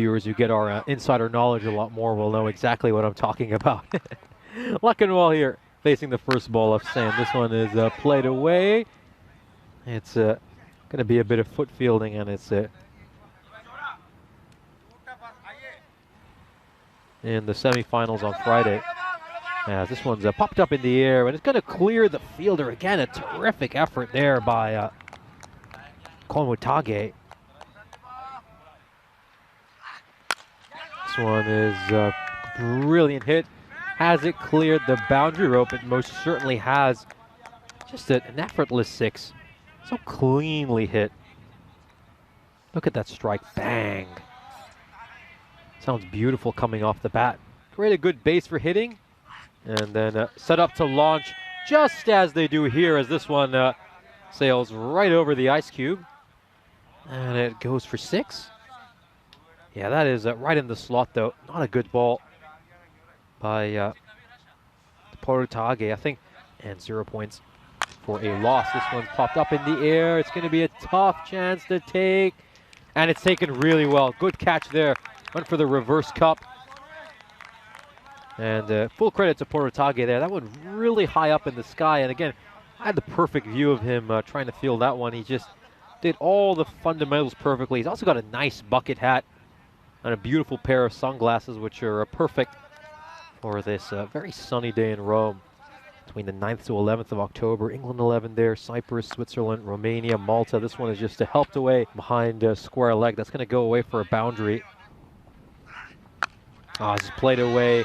viewers who get our insider knowledge a lot more will know exactly what I'm talking about. Luckenwall here, facing the first ball of sand. This one is played away. It's going to be a bit of foot fielding, and it's in the semifinals on Friday. This one's popped up in the air, and it's going to clear the fielder. Again, a terrific effort there by Komutage. This one is a brilliant hit. Has it cleared the boundary rope? It most certainly has. Just an effortless six. So cleanly hit. Look at that strike. Bang. Sounds beautiful coming off the bat. Create a good base for hitting. And then set up to launch just as they do here, as this one sails right over the ice cube. And it goes for six. Yeah, that is right in the slot, though. Not a good ball by Porutage, I think. And 0 points for a loss. This one's popped up in the air. It's going to be a tough chance to take. And it's taken really well. Good catch there. Went for the reverse cup. And full credit to Porutage there. That one really high up in the sky. And again, I had the perfect view of him trying to field that one. He just did all the fundamentals perfectly. He's also got a nice bucket hat and a beautiful pair of sunglasses, which are perfect for this very sunny day in Rome. Between the 9th to 11th of October, England 11 there, Cyprus, Switzerland, Romania, Malta. This one is just helped away behind square leg. That's going to go away for a boundary. It's played away.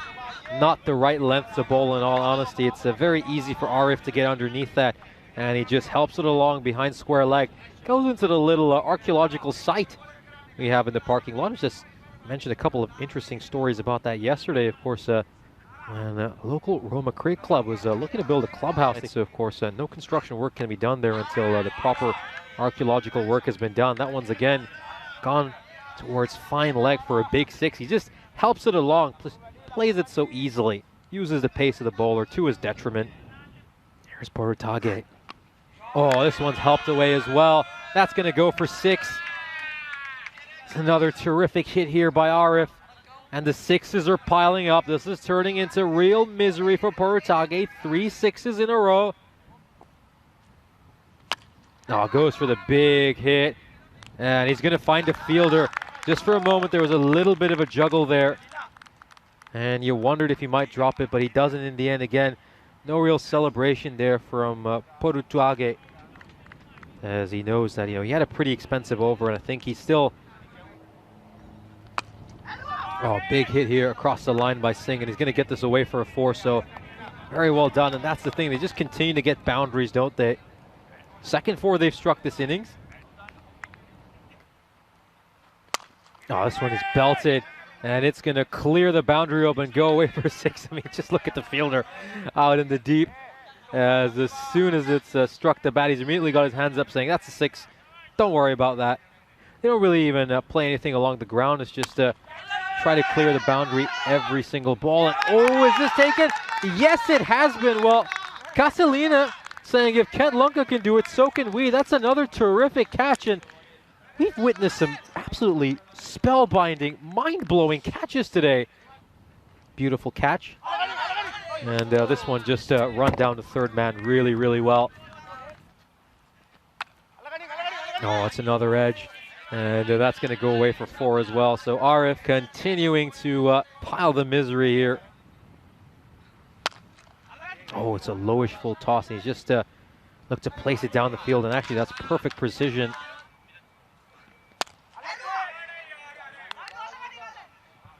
Not the right length to bowl, in all honesty. It's very easy for Arif to get underneath that, and he just helps it along behind square leg. Goes into the little archaeological site we have in the parking lot. I just mentioned a couple of interesting stories about that yesterday, of course. And local Roma Creek Club was looking to build a clubhouse. So, of course, no construction work can be done there until the proper archaeological work has been done. That one's, again, gone towards fine leg for a big six. He just helps it along, plays it so easily, uses the pace of the bowler to his detriment. Here's Porutage. Oh, this one's helped away as well. That's going to go for six. It's another terrific hit here by Arif. And the sixes are piling up. This is turning into real misery for Porutage. 3 sixes in a row. Goes for the big hit. And he's going to find a fielder. Just for a moment, there was a little bit of a juggle there. And you wondered if he might drop it, but he doesn't in the end. Again, no real celebration there from Porutage, as he knows that, he had a pretty expensive over, and I think he's still... big hit here across the line by Singh, and he's going to get this away for a 4, so very well done. And that's the thing, they just continue to get boundaries, don't they? Second 4 they've struck this innings. This one is belted, and it's going to clear the boundary open and go away for 6. I mean, just look at the fielder out in the deep. As soon as it's struck the bat, he's immediately got his hands up saying, that's a 6. Don't worry about that. They don't really even play anything along the ground. It's just try to clear the boundary every single ball. And is this taken? Yes, it has been. Well, Casalina saying if Kent Lunka can do it, so can we. That's another terrific catch, and we've witnessed some absolutely spellbinding, mind-blowing catches today. Beautiful catch. And this one just run down the third man really, really well. It's another edge. And that's going to go away for 4 as well. So Arif continuing to pile the misery here. It's a lowish full toss. And he's just looked to place it down the field. And actually, that's perfect precision.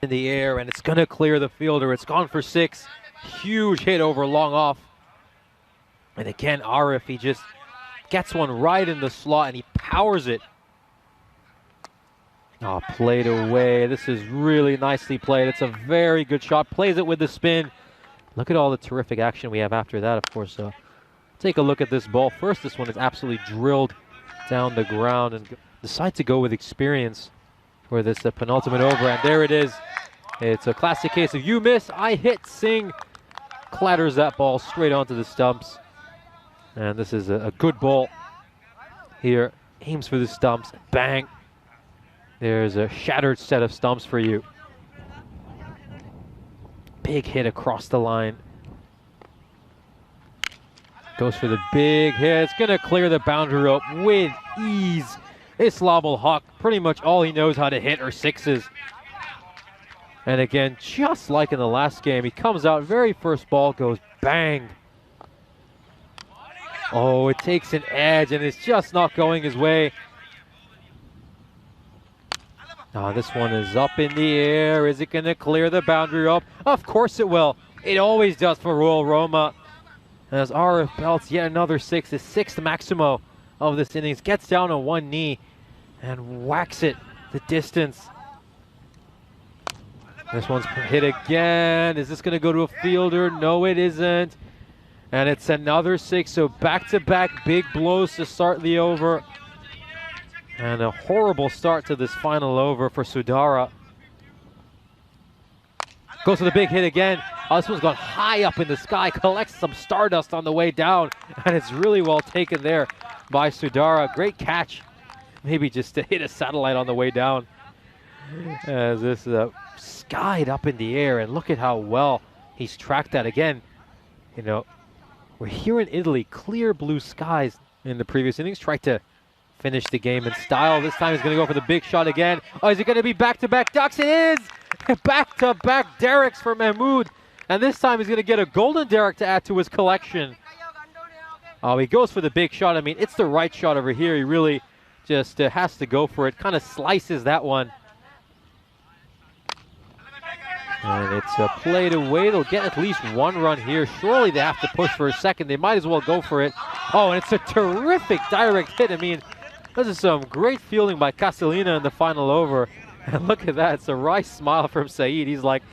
In the air, and it's going to clear the fielder. It's gone for 6. Huge hit over long off. And again, Arif, he just gets one right in the slot, and he powers it. Played away. This is really nicely played. It's a very good shot. Plays it with the spin. Look at all the terrific action we have after that, of course. Take a look at this ball. First, this one is absolutely drilled down the ground, and decide to go with experience for this penultimate over. And there it is. It's a classic case of you miss, I hit. Singh clatters that ball straight onto the stumps. And this is a good ball here. Aims for the stumps. Bang. There's a shattered set of stumps for you. Big hit across the line. Goes for the big hit. It's going to clear the boundary rope with ease. Islamul Haq, pretty much all he knows how to hit are sixes. And again, just like in the last game, he comes out, very first ball goes bang. Oh, it takes an edge and it's just not going his way. Oh, this one is up in the air. Is it going to clear the boundary rope? Of course it will. It always does for Royal Roma. As RF belts yet another six, his sixth Maximo of this innings, gets down on one knee and whacks it the distance. This one's hit again. Is this going to go to a fielder? No, it isn't. And it's another six, so back-to-back big blows to start the over. And a horrible start to this final over for Sudara. Goes for the big hit again. Oh, this one's gone high up in the sky, collects some stardust on the way down, and it's really well taken there by Sudara. Great catch. Maybe just to hit a satellite on the way down. As this skied up in the air, and look at how well he's tracked that again. You know, we're here in Italy, clear blue skies in the previous innings. Tried to finish the game in style. This time he's going to go for the big shot again. Oh, is it going to be back-to-back ducks? It is! Back-to-back derricks for Mahmoud. And this time he's going to get a golden derrick to add to his collection. Oh, he goes for the big shot. I mean, it's the right shot over here. He really just has to go for it. Kind of slices that one. And it's played away. They'll get at least one run here. Surely they have to push for a second. They might as well go for it. Oh, and it's a terrific direct hit. I mean, this is some great fielding by Castellina in the final over. And look at that. It's a wry smile from Saeed. He's like,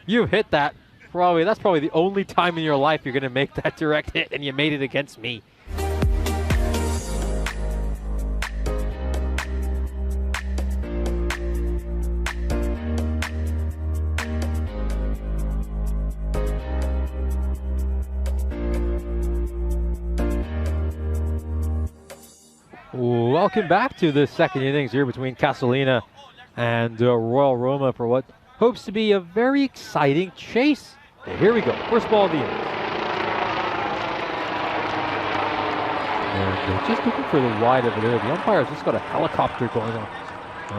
you hit that. That's probably the only time in your life you're going to make that direct hit, and you made it against me. Welcome back to the second innings here between Castellina and Royal Roma for what hopes to be a very exciting chase. Okay, here we go. First ball of the innings. And just looking for the wide over there. The umpire's just got a helicopter going on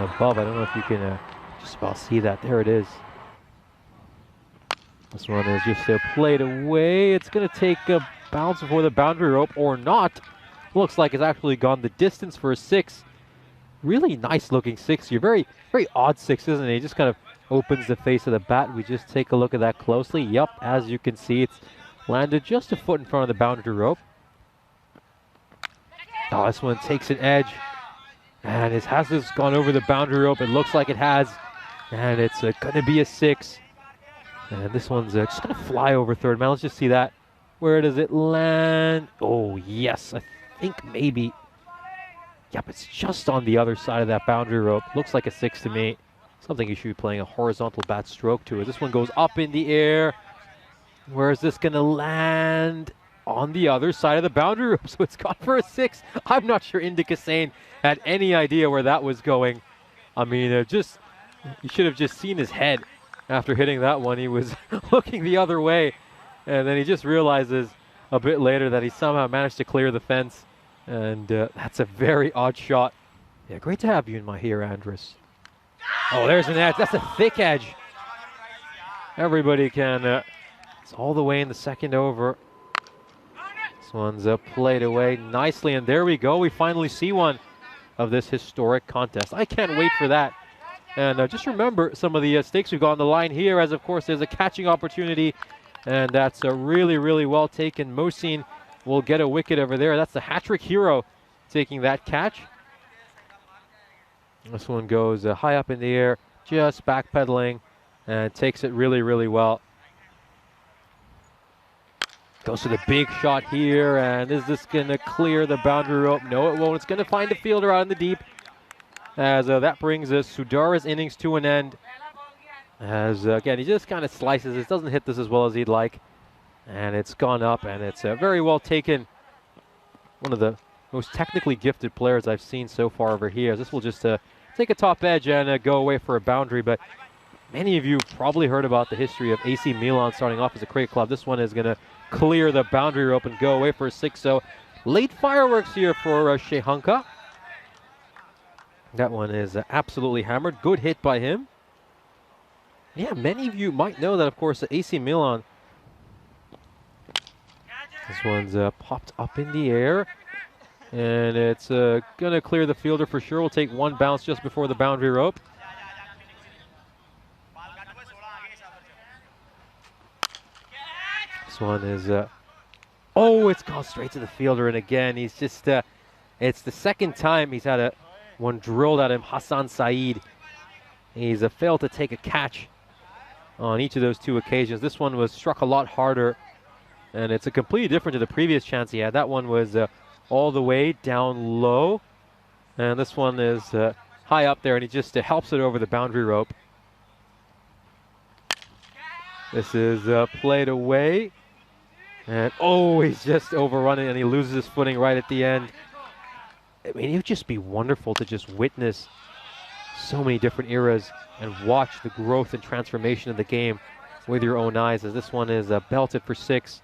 above. I don't know if you can just about see that. There it is. This one is just played away. It's going to take a bounce before the boundary rope or not. Looks like it's actually gone the distance for a six. Really nice looking six. You're very odd six, isn't it? He just kind of opens the face of the bat. We just take a look at that closely. Yup, as you can see, it's landed just a foot in front of the boundary rope. Oh, this one takes an edge. And has this gone over the boundary rope? It looks like it has. And it's going to be a six. And this one's just going to fly over third man. Let's just see that. Where does it land? Oh, yes. I think maybe. Yep, it's just on the other side of that boundary rope. Looks like a six to me. Something you should be playing a horizontal bat stroke to. This one goes up in the air. Where is this going to land? On the other side of the boundary rope. So it's gone for a six. I'm not sure Indica Sane had any idea where that was going. I mean, you should have just seen his head after hitting that one. He was looking the other way. And then he just realizes a bit later that he somehow managed to clear the fence. And that's a very odd shot. Yeah, great to have you in my here, Andres. Oh, there's an edge. That's a thick edge. Everybody can. It's all the way in the second over. This one's played away nicely. And there we go. We finally see one of this historic contest. I can't wait for that. And just remember some of the stakes we've got on the line here, as of course there's a catching opportunity. And that's a really well taken. Mohsin will get a wicket over there. That's the hat-trick hero taking that catch. This one goes high up in the air, just backpedaling, and takes it really well. Goes to the big shot here, and is this going to clear the boundary rope? No, it won't. It's going to find a fielder out in the deep. As that brings Sudara's innings to an end. As again, he just kind of slices it. Doesn't hit this as well as he'd like. And it's gone up, and it's very well taken. One of the most technically gifted players I've seen so far over here. This will just take a top edge and go away for a boundary. But many of you probably heard about the history of AC Milan starting off as a crate club. This one is going to clear the boundary rope and go away for a 6-0. Late fireworks here for Shehanka. That one is absolutely hammered. Good hit by him. Yeah, many of you might know that, of course, AC Milan. This one's popped up in the air. And it's going to clear the fielder for sure. We'll take one bounce just before the boundary rope. This one is, oh, it's gone straight to the fielder. And again, he's just, it's the second time he's had one drilled at him, Hassan Saeed. He's failed to take a catch on each of those two occasions. This one was struck a lot harder, and it's a completely different to the previous chance he had. That one was all the way down low, and this one is high up there, and he just helps it over the boundary rope. This is played away, and oh, he's just overrunning, and he loses his footing right at the end. I mean, it would just be wonderful to just witness so many different eras and watch the growth and transformation of the game with your own eyes, as this one is belted for 6.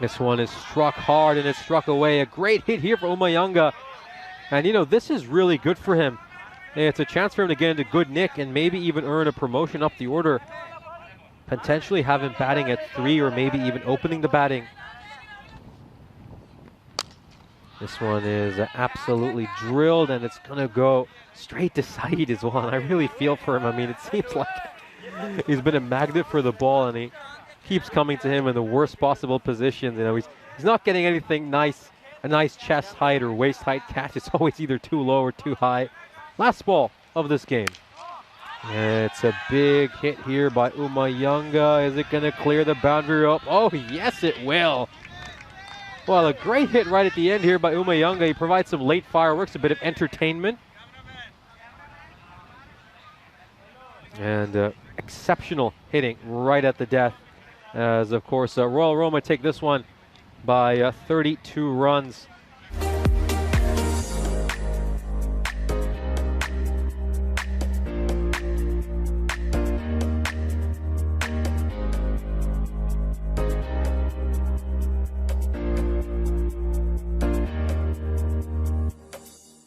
This one is struck hard and it's struck away. A great hit here for Umayanga. And you know, this is really good for him. It's a chance for him to get into good nick and maybe even earn a promotion up the order. Potentially have him batting at 3 or maybe even opening the batting. This one is absolutely drilled, and it's going to go straight to Saeed as well. And I really feel for him. I mean, it seems like he's been a magnet for the ball, and he keeps coming to him in the worst possible positions. You know, he's not getting anything nice, a nice chest height or waist height catch. It's always either too low or too high. Last ball of this game. And it's a big hit here by Umayanga. Is it going to clear the boundary rope? Oh, yes, it will. Well, a great hit right at the end here by Umayanga. He provides some late fireworks, a bit of entertainment. And exceptional hitting right at the death. As, of course, Royal Roma take this one by 32 runs.